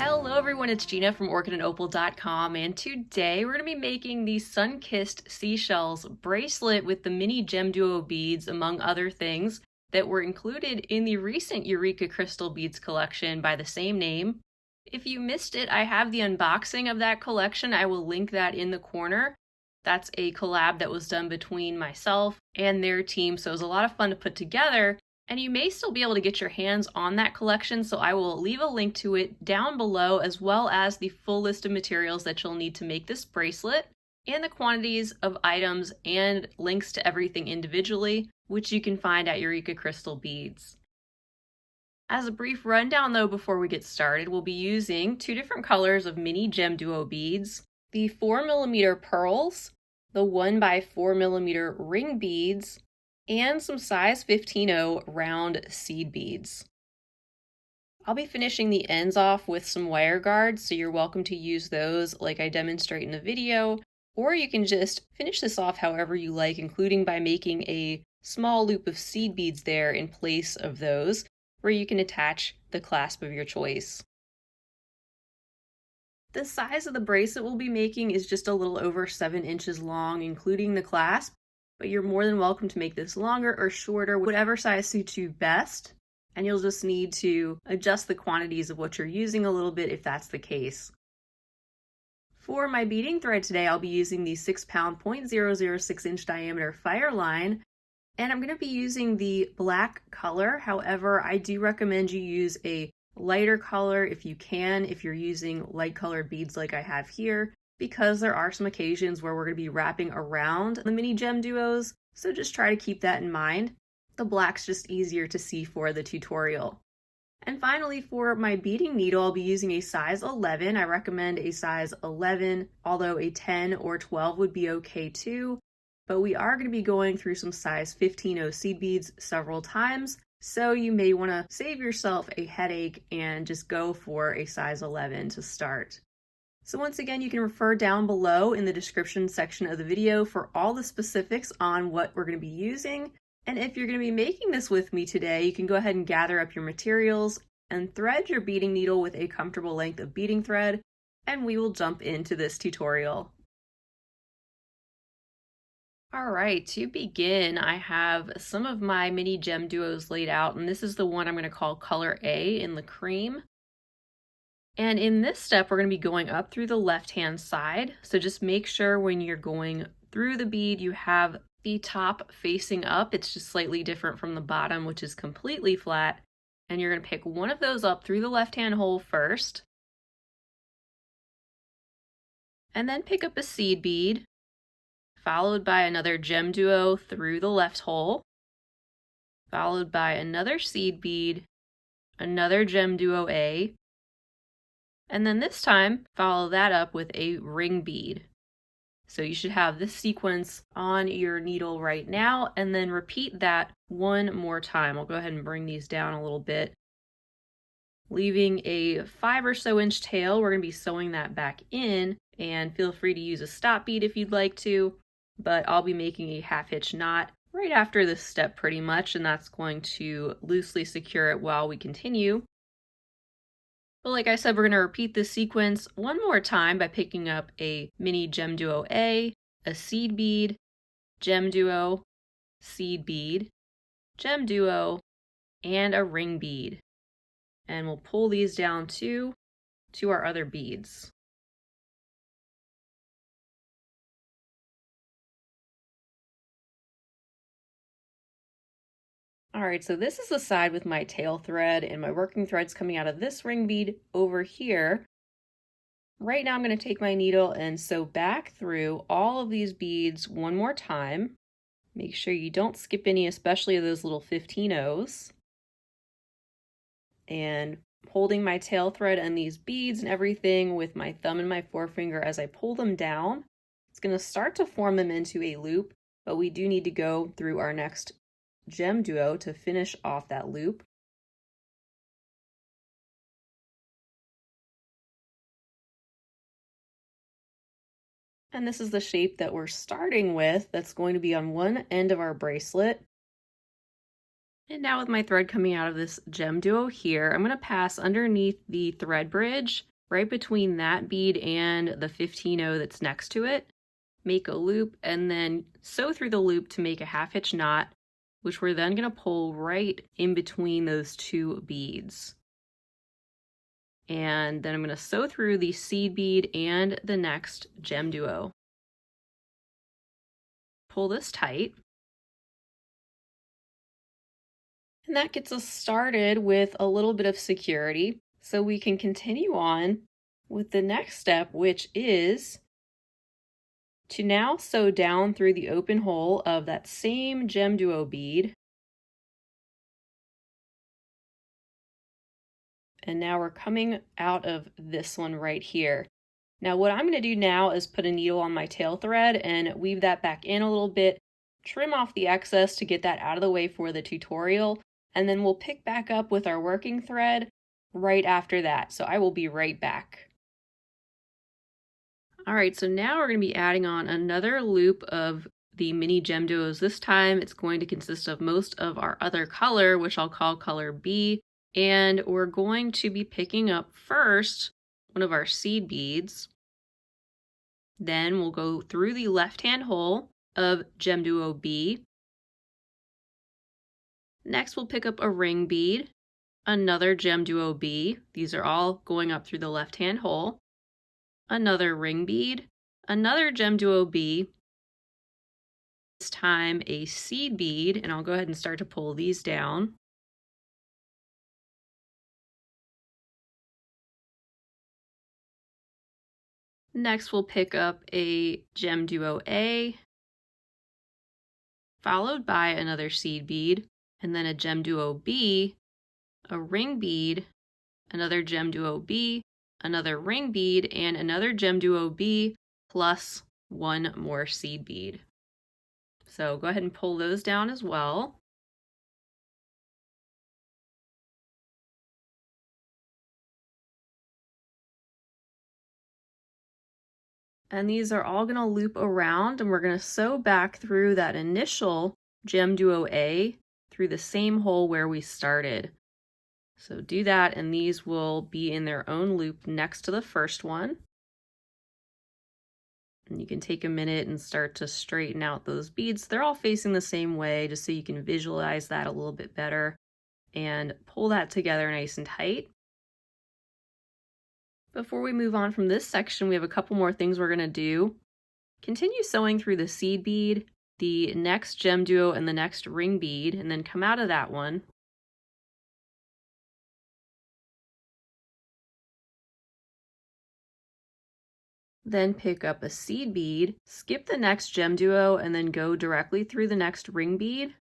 Hello everyone, it's Gina from orchidandopal.com, and today we're going to be making the sun-kissed seashells bracelet with the mini GemDuo beads, among other things, that were included in the recent Eureka Crystal Beads collection by the same name. If you missed it, I have the unboxing of that collection. I will link that in the corner. That's a collab that was done between myself and their team, so it was a lot of fun to put together. And you may still be able to get your hands on that collection, so I will leave a link to it down below, as well as the full list of materials that you'll need to make this bracelet, and the quantities of items and links to everything individually, which you can find at Eureka Crystal Beads. As a brief rundown though before we get started, we'll be using two different colors of mini GemDuo beads, the 4mm pearls, the 1x4mm ring beads, and some size 15-0 round seed beads. I'll be finishing the ends off with some wire guards, so you're welcome to use those like I demonstrate in the video, or you can just finish this off however you like, including by making a small loop of seed beads there in place of those, where you can attach the clasp of your choice. The size of the bracelet we'll be making is just a little over 7 inches long, including the clasp. But you're more than welcome to make this longer or shorter, whatever size suits you best. And you'll just need to adjust the quantities of what you're using a little bit if that's the case. For my beading thread today, I'll be using the 6-pound 0.006 inch diameter Fireline. And I'm going to be using the black color. However, I do recommend you use a lighter color if you can, if you're using light colored beads like I have here, because there are some occasions where we're going to be wrapping around the mini GemDuos, so just try to keep that in mind. The black's just easier to see for the tutorial. And finally, for my beading needle, I'll be using a size 11. I recommend a size 11, although a 10 or 12 would be okay too. But we are going to be going through some size 15-0 seed beads several times, so you may want to save yourself a headache and just go for a size 11 to start. So once again, you can refer down below in the description section of the video for all the specifics on what we're going to be using. And if you're going to be making this with me today, you can go ahead and gather up your materials and thread your beading needle with a comfortable length of beading thread, and we will jump into this tutorial. Alright, to begin, I have some of my mini GemDuos laid out, and this is the one I'm going to call color A in the cream. And in this step, we're going to be going up through the left-hand side. So just make sure when you're going through the bead, you have the top facing up. It's just slightly different from the bottom, which is completely flat. And you're going to pick one of those up through the left-hand hole first. And then pick up a seed bead, followed by another GemDuo through the left hole, followed by another seed bead, another GemDuo A, and then this time, follow that up with a ring bead. So you should have this sequence on your needle right now, and then repeat that one more time. I'll go ahead and bring these down a little bit. Leaving a 5 or so inch tail, we're going to be sewing that back in, and feel free to use a stop bead if you'd like to, but I'll be making a half hitch knot right after this step pretty much, and that's going to loosely secure it while we continue. But like I said, we're going to repeat this sequence one more time by picking up a mini GemDuo A, a seed bead, GemDuo, seed bead, GemDuo, and a ring bead. And we'll pull these down to our other beads. Alright, so this is the side with my tail thread, and my working thread's coming out of this ring bead over here. Right now I'm going to take my needle and sew back through all of these beads one more time. Make sure you don't skip any, especially those little 15-0s. And holding my tail thread and these beads and everything with my thumb and my forefinger as I pull them down, it's going to start to form them into a loop, but we do need to go through our next GemDuo to finish off that loop. And this is the shape that we're starting with that's going to be on one end of our bracelet. And now with my thread coming out of this GemDuo here, I'm going to pass underneath the thread bridge right between that bead and the 15-0 that's next to it. Make a loop and then sew through the loop to make a half-hitch knot, which we're then going to pull right in between those two beads. And then I'm going to sew through the seed bead and the next GemDuo. Pull this tight. And that gets us started with a little bit of security, so we can continue on with the next step, which is to now sew down through the open hole of that same GemDuo bead. And now we're coming out of this one right here. Now what I'm going to do now is put a needle on my tail thread and weave that back in a little bit, trim off the excess to get that out of the way for the tutorial, and then we'll pick back up with our working thread right after that. So I will be right back. All right, so now we're going to be adding on another loop of the mini GemDuos. This time it's going to consist of most of our other color, which I'll call color B. And we're going to be picking up first one of our seed beads. Then we'll go through the left-hand hole of GemDuo B. Next we'll pick up a ring bead, another GemDuo B. These are all going up through the left-hand hole. Another ring bead, another GemDuo B. This time a seed bead, and I'll go ahead and start to pull these down. Next, we'll pick up a GemDuo A, followed by another seed bead, and then a GemDuo B, a ring bead, another GemDuo B, another ring bead, and another GemDuo B, plus one more seed bead. So go ahead and pull those down as well. And these are all going to loop around, and we're going to sew back through that initial GemDuo A through the same hole where we started. So do that, and these will be in their own loop next to the first one. And you can take a minute and start to straighten out those beads. They're all facing the same way, just so you can visualize that a little bit better, and pull that together nice and tight. Before we move on from this section, we have a couple more things we're going to do. Continue sewing through the seed bead, the next GemDuo, and the next ring bead, and then come out of that one. Then pick up a seed bead, skip the next GemDuo, and then go directly through the next ring bead.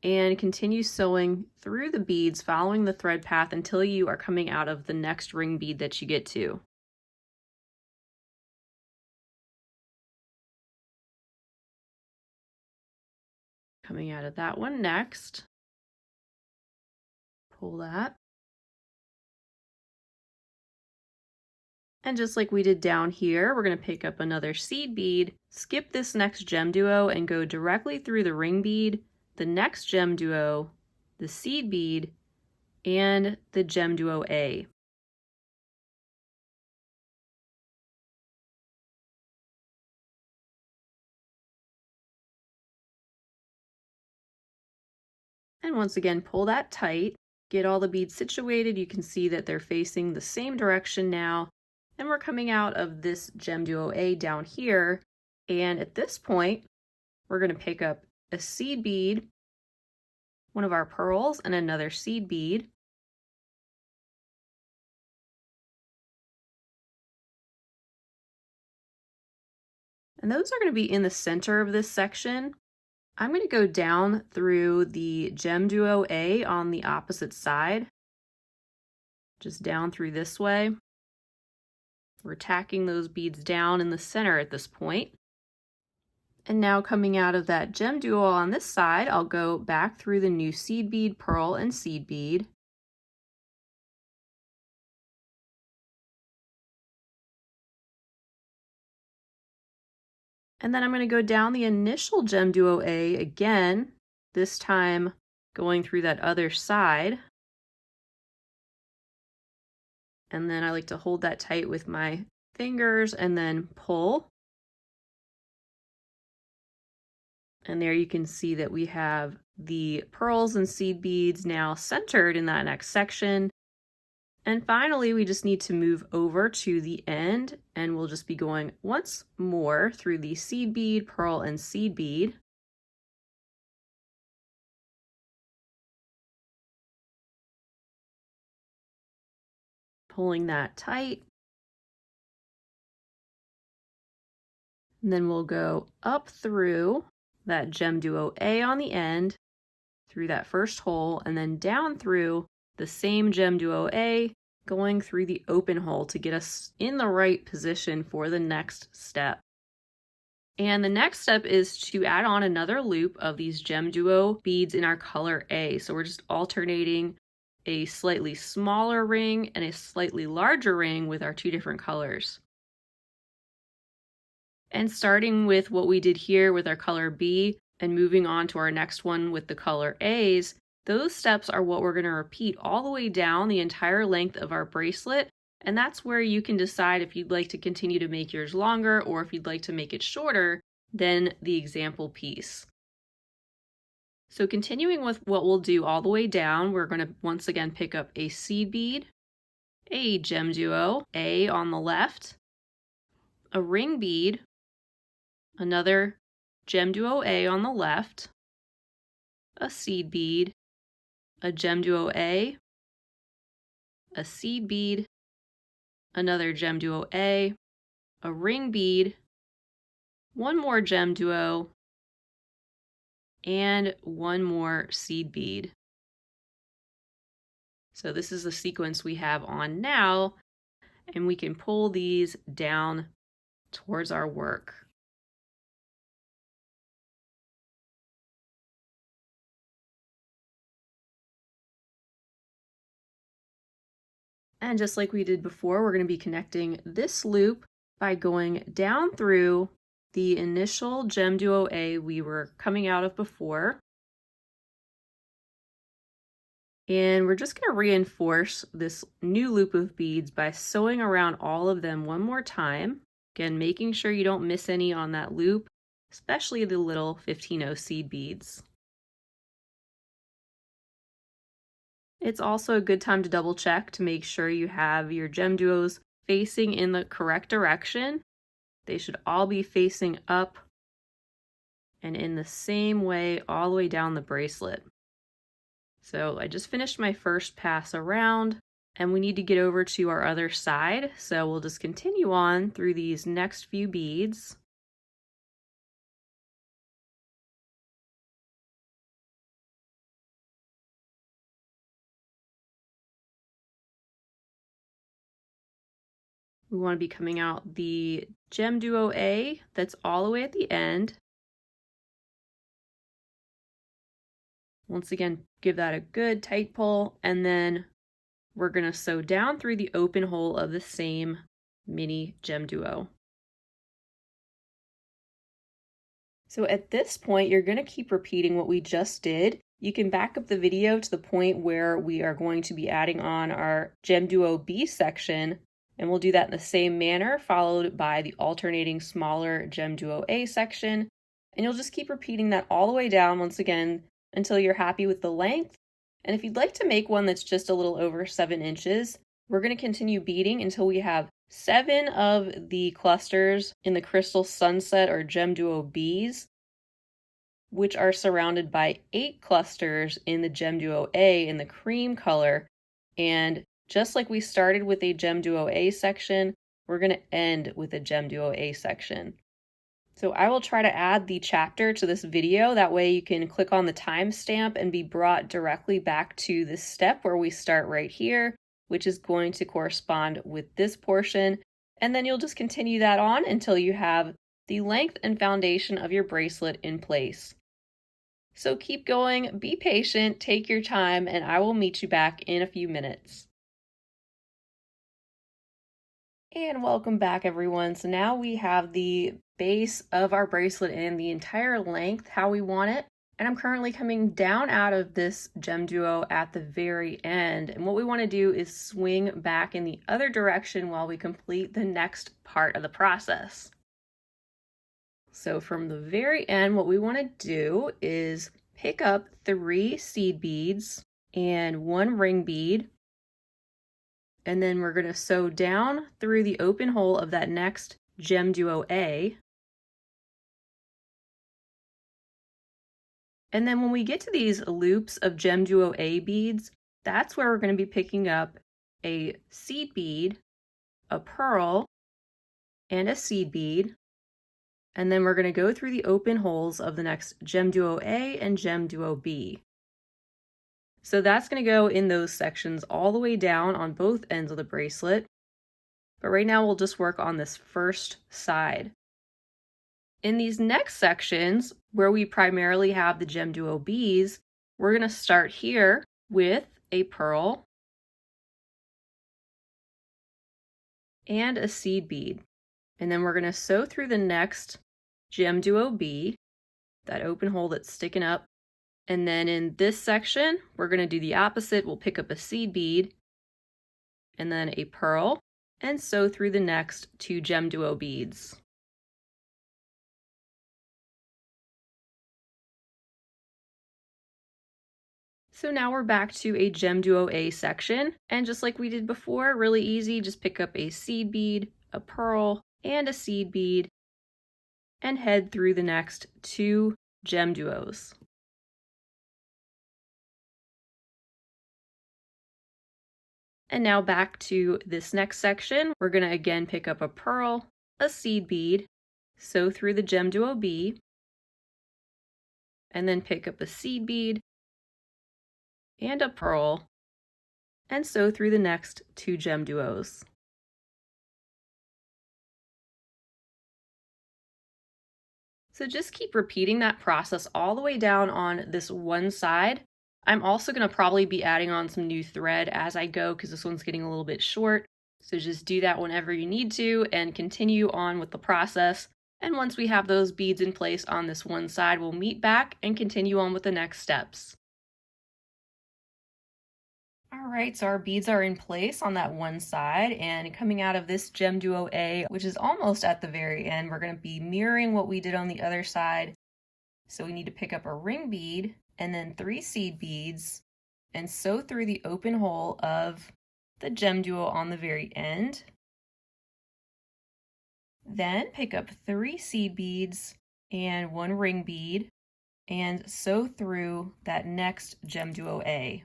And continue sewing through the beads following the thread path until you are coming out of the next ring bead that you get to. Coming out of that one next. Pull that. And just like we did down here, we're going to pick up another seed bead, skip this next GemDuo, and go directly through the ring bead, the next GemDuo, the seed bead, and the GemDuo A. And once again, pull that tight, get all the beads situated. You can see that they're facing the same direction now. And we're coming out of this GemDuo A down here. And at this point, we're going to pick up a seed bead, one of our pearls, and another seed bead. And those are going to be in the center of this section. I'm going to go down through the GemDuo A on the opposite side, just down through this way. We're tacking those beads down in the center at this point. And now coming out of that GemDuo on this side, I'll go back through the new seed bead, pearl, and seed bead. And then I'm going to go down the initial GemDuo A again, this time going through that other side. And then I like to hold that tight with my fingers and then pull. And there you can see that we have the pearls and seed beads now centered in that next section. And finally, we just need to move over to the end, and we'll just be going once more through the seed bead, pearl, and seed bead. Pulling that tight. And then we'll go up through that GemDuo A on the end, through that first hole, and then down through the same GemDuo A, going through the open hole to get us in the right position for the next step. And the next step is to add on another loop of these GemDuo beads in our color A. So we're just alternating a slightly smaller ring and a slightly larger ring with our two different colors. And starting with what we did here with our color B and moving on to our next one with the color A's, those steps are what we're going to repeat all the way down the entire length of our bracelet. And that's where you can decide if you'd like to continue to make yours longer or if you'd like to make it shorter than the example piece. So continuing with what we'll do all the way down, we're going to once again pick up a seed bead, a GemDuo A on the left, a ring bead, another GemDuo A on the left, a seed bead, a GemDuo A seed bead, another GemDuo A ring bead, one more GemDuo, and one more seed bead. So this is the sequence we have on now, and we can pull these down towards our work. And just like we did before, we're going to be connecting this loop by going down through the initial GemDuo A we were coming out of before. And we're just going to reinforce this new loop of beads by sewing around all of them one more time. Again, making sure you don't miss any on that loop, especially the little 15-0 seed beads. It's also a good time to double check to make sure you have your GemDuos facing in the correct direction. They should all be facing up and in the same way all the way down the bracelet. So I just finished my first pass around and we need to get over to our other side. So we'll just continue on through these next few beads. We want to be coming out the GemDuo A that's all the way at the end. Once again, give that a good tight pull, and then we're going to sew down through the open hole of the same mini GemDuo. So at this point, you're going to keep repeating what we just did. You can back up the video to the point where we are going to be adding on our GemDuo B section, and we'll do that in the same manner, followed by the alternating smaller GemDuo A section. And you'll just keep repeating that all the way down once again until you're happy with the length. And if you'd like to make one that's just a little over 7 inches, we're going to continue beading until we have 7 of the clusters in the Crystal Sunset or GemDuo B's, which are surrounded by 8 clusters in the GemDuo A in the cream color. And just like we started with a GemDuo A section, we're going to end with a GemDuo A section. So I will try to add the chapter to this video. That way you can click on the timestamp and be brought directly back to this step where we start right here, which is going to correspond with this portion. And then you'll just continue that on until you have the length and foundation of your bracelet in place. So keep going, be patient, take your time, and I will meet you back in a few minutes. And welcome back, everyone. So now we have the base of our bracelet in the entire length how we want it, And I'm currently coming down out of this GemDuo at the very end. And what we want to do is swing back in the other direction while we complete the next part of the process. So from the very end, what we want to do is pick up 3 seed beads and 1 ring bead. And then we're going to sew down through the open hole of that next GemDuo A. And then when we get to these loops of GemDuo A beads, that's where we're going to be picking up a seed bead, a pearl, and a seed bead. And then we're going to go through the open holes of the next GemDuo A and GemDuo B. So that's going to go in those sections all the way down on both ends of the bracelet. But right now we'll just work on this first side. In these next sections, where we primarily have the GemDuo Bs, we're going to start here with a pearl and a seed bead. And then we're going to sew through the next GemDuo B, that open hole that's sticking up. And then in this section, we're going to do the opposite. We'll pick up a seed bead and then a pearl and sew through the next 2 GemDuo beads. So now we're back to a GemDuo A section, and just like we did before, really easy, just pick up a seed bead, a pearl, and a seed bead, and head through the next 2 GemDuos. And now back to this next section, we're going to again pick up a pearl, a seed bead, sew through the GemDuo B, and then pick up a seed bead and a pearl, and sew through the next 2 GemDuos. So just keep repeating that process all the way down on this one side. I'm also going to probably be adding on some new thread as I go because this one's getting a little bit short. So just do that whenever you need to and continue on with the process. And once we have those beads in place on this one side, we'll meet back and continue on with the next steps. Alright, so our beads are in place on that one side, and coming out of this GemDuo A, which is almost at the very end, we're going to be mirroring what we did on the other side. So we need to pick up a ring bead and then 3 seed beads and sew through the open hole of the GemDuo on the very end. Then pick up 3 seed beads and 1 ring bead and sew through that next GemDuo A.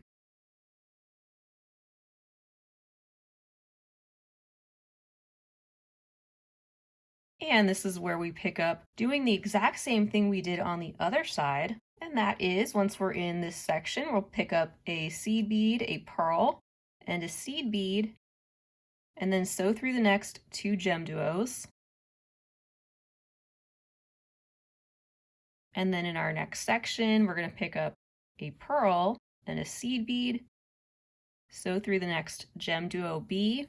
And this is where we pick up doing the exact same thing we did on the other side. And that is, once we're in this section, we'll pick up a seed bead, a pearl, and a seed bead, and then sew through the next 2 GemDuos. And then in our next section, we're going to pick up a pearl and a seed bead, sew through the next GemDuo B,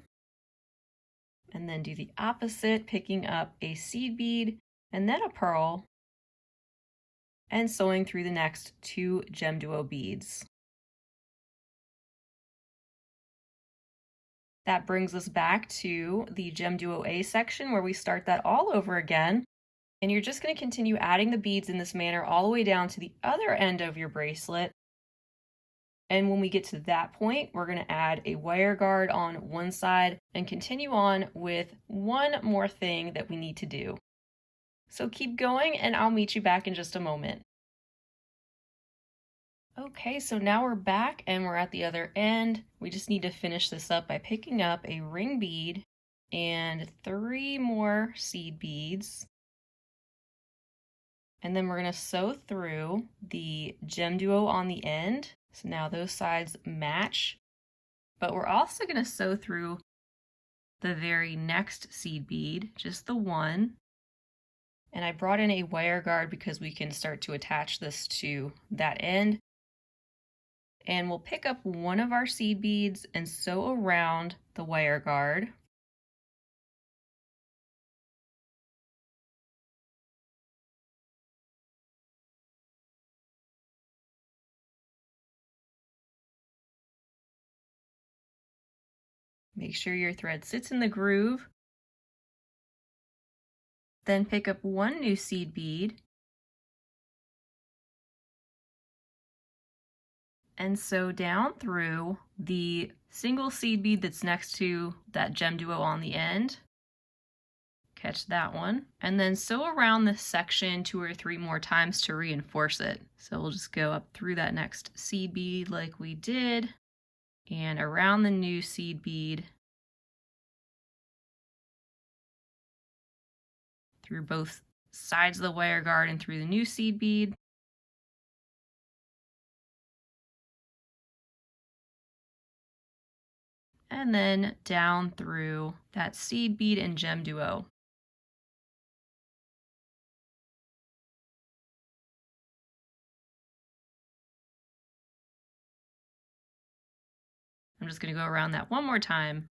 and then do the opposite, picking up a seed bead and then a pearl, and sewing through the next 2 GemDuo beads. That brings us back to the GemDuo A section where we start that all over again. And you're just going to continue adding the beads in this manner all the way down to the other end of your bracelet. And when we get to that point, we're going to add a wire guard on one side and continue on with one more thing that we need to do. So keep going and I'll meet you back in just a moment. Okay, so now we're back and we're at the other end. We just need to finish this up by picking up a ring bead and 3 more seed beads. And then we're going to sew through the GemDuo on the end. So now those sides match, but we're also going to sew through the very next seed bead, just the one. And I brought in a wire guard because we can start to attach this to that end. And we'll pick up one of our seed beads and sew around the wire guard. Make sure your thread sits in the groove. Then pick up one new seed bead and sew down through the single seed bead that's next to that GemDuo on the end. Catch that one. And then sew around this section 2 or 3 more times to reinforce it. So we'll just go up through that next seed bead like we did, and around the new seed bead, through both sides of the wire guard and through the new seed bead. And then down through that seed bead and GemDuo. I'm just going to go around that one more time.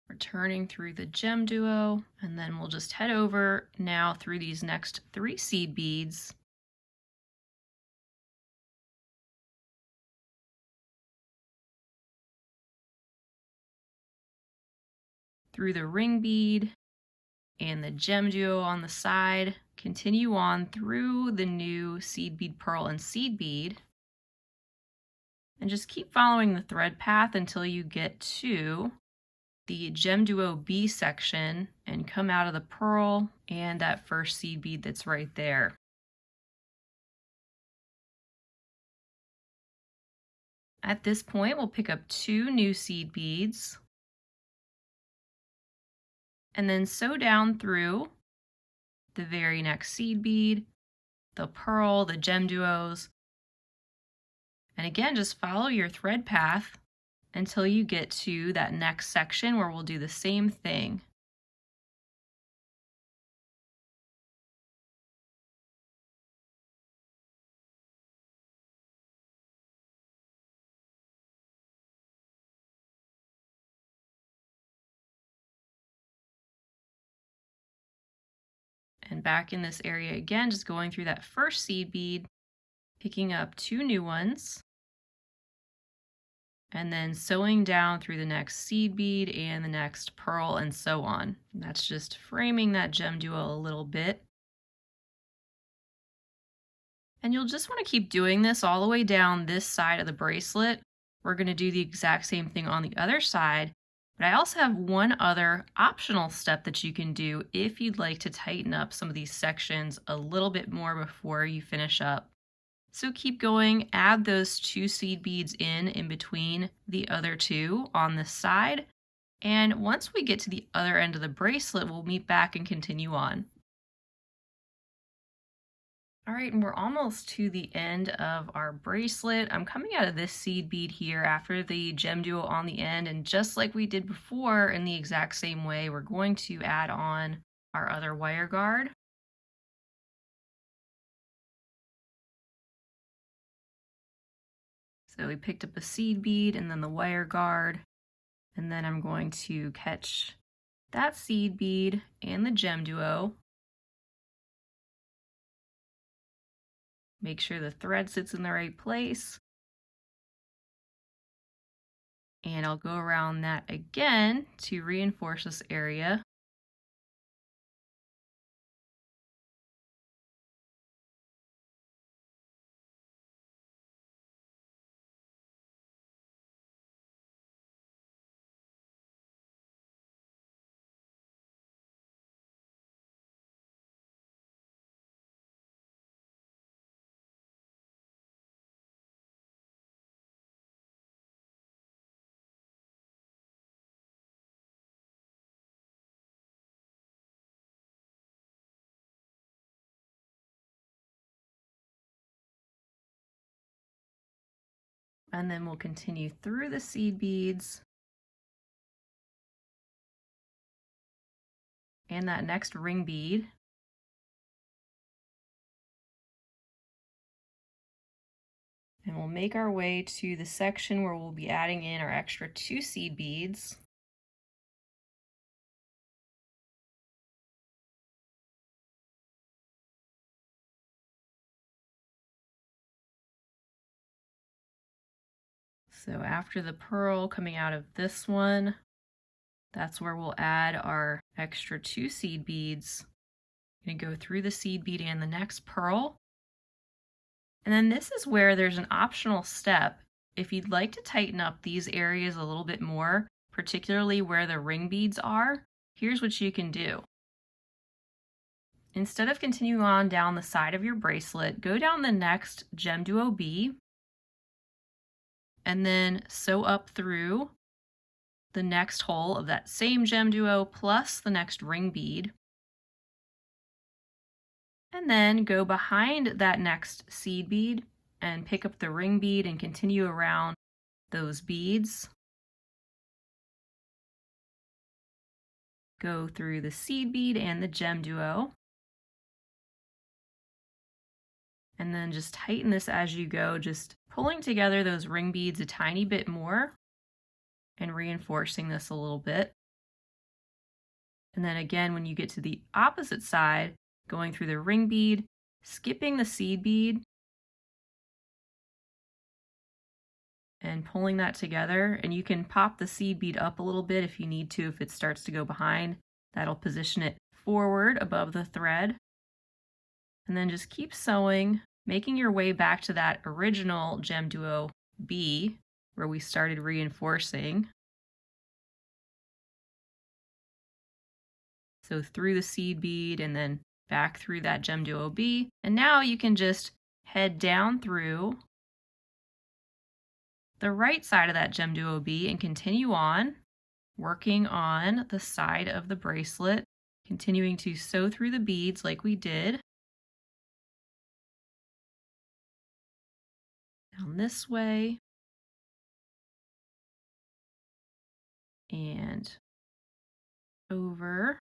Returning through the GemDuo, and then we'll just head over now through these next 3 seed beads. Through the ring bead and the GemDuo on the side. Continue on through the new seed bead pearl and seed bead. And just keep following the thread path until you get to the GemDuo B section and come out of the pearl and that first seed bead that's right there. At this point, we'll pick up 2 new seed beads and then sew down through the very next seed bead, the pearl, the GemDuos, and again, just follow your thread path until you get to that next section where we'll do the same thing. And back in this area again, just going through that first seed bead, picking up 2 new ones, and then sewing down through the next seed bead and the next pearl and so on. And that's just framing that GemDuo a little bit. And you'll just want to keep doing this all the way down this side of the bracelet. We're going to do the exact same thing on the other side, but I also have one other optional step that you can do if you'd like to tighten up some of these sections a little bit more before you finish up. So keep going, add those 2 seed beads in between the other 2 on this side. And once we get to the other end of the bracelet, we'll meet back and continue on. All right, and we're almost to the end of our bracelet. I'm coming out of this seed bead here after the GemDuo on the end, and just like we did before in the exact same way, we're going to add on our other wire guard. So we picked up a seed bead and then the wire guard, and then I'm going to catch that seed bead and the GemDuo. Make sure the thread sits in the right place. And I'll go around that again to reinforce this area. And then we'll continue through the seed beads and that next ring bead. And we'll make our way to the section where we'll be adding in our extra 2 seed beads. So after the pearl coming out of this one, that's where we'll add our extra 2 seed beads. I'm gonna go through the seed bead and the next pearl. And then this is where there's an optional step. If you'd like to tighten up these areas a little bit more, particularly where the ring beads are, here's what you can do. Instead of continuing on down the side of your bracelet, go down the next GemDuo B and then sew up through the next hole of that same GemDuo plus the next ring bead. And then go behind that next seed bead and pick up the ring bead and continue around those beads. Go through the seed bead and the GemDuo. And then just tighten this as you go, just pulling together those ring beads a tiny bit more and reinforcing this a little bit. And then again, when you get to the opposite side, going through the ring bead, skipping the seed bead, and pulling that together. And you can pop the seed bead up a little bit if you need to, if it starts to go behind. That'll position it forward above the thread. And then just keep sewing, making your way back to that original GemDuo B where we started reinforcing. So through the seed bead and then back through that GemDuo B. And now you can just head down through the right side of that GemDuo B and continue on working on the side of the bracelet, continuing to sew through the beads like we did. Down this way. And over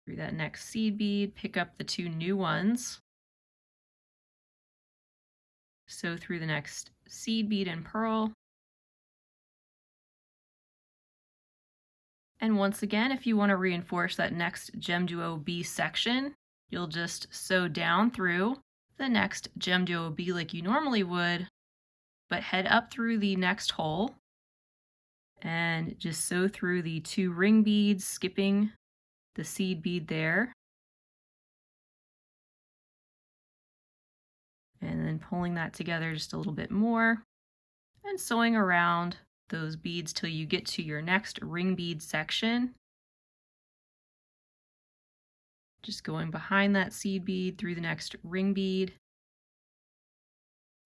through that next seed bead, pick up the 2 new ones. Sew through the next seed bead and pearl. And once again, if you want to reinforce that next GemDuo B section, you'll just sew down through the next GemDuo B like you normally would, but head up through the next hole and just sew through the 2 ring beads, skipping the seed bead there. And then pulling that together just a little bit more and sewing around those beads till you get to your next ring bead section. Just going behind that seed bead through the next ring bead.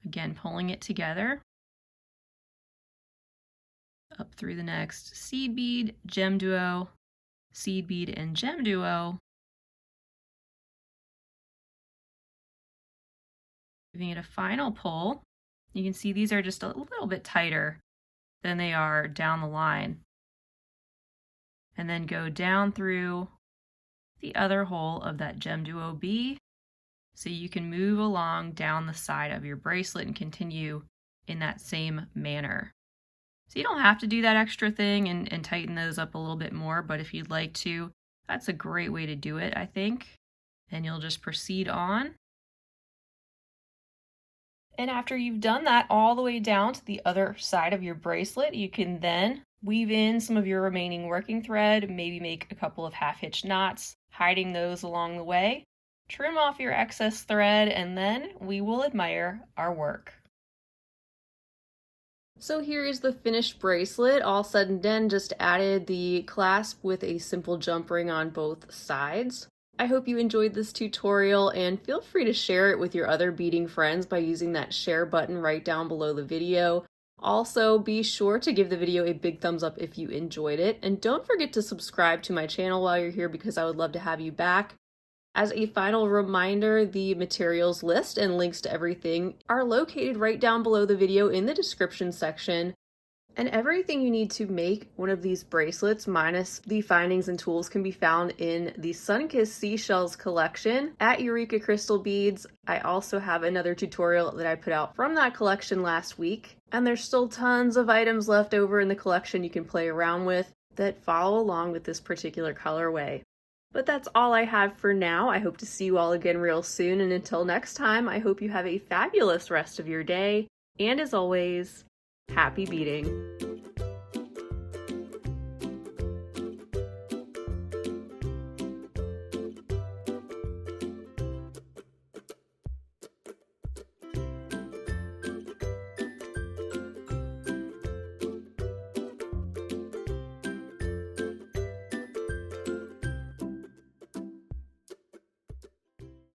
Again, pulling it together. Up through the next seed bead, GemDuo, seed bead, and GemDuo. Giving it a final pull. You can see these are just a little bit tighter than they are down the line. And then go down through the other hole of that GemDuo B so you can move along down the side of your bracelet and continue in that same manner. So you don't have to do that extra thing and tighten those up a little bit more, but if you'd like to, that's a great way to do it, I think. And you'll just proceed on. And after you've done that all the way down to the other side of your bracelet, you can then weave in some of your remaining working thread, maybe make a couple of half-hitch knots, hiding those along the way. Trim off your excess thread, and then we will admire our work. So here is the finished bracelet, all said and done. Just added the clasp with a simple jump ring on both sides. I hope you enjoyed this tutorial, and feel free to share it with your other beading friends by using that share button right down below the video. Also, be sure to give the video a big thumbs up if you enjoyed it, and don't forget to subscribe to my channel while you're here because I would love to have you back. As a final reminder, the materials list and links to everything are located right down below the video in the description section. And everything you need to make one of these bracelets, minus the findings and tools, can be found in the Sunkissed Seashells collection at Eureka Crystal Beads. I also have another tutorial that I put out from that collection last week. And there's still tons of items left over in the collection you can play around with that follow along with this particular colorway. But that's all I have for now. I hope to see you all again real soon. And until next time, I hope you have a fabulous rest of your day. And as always, happy beading!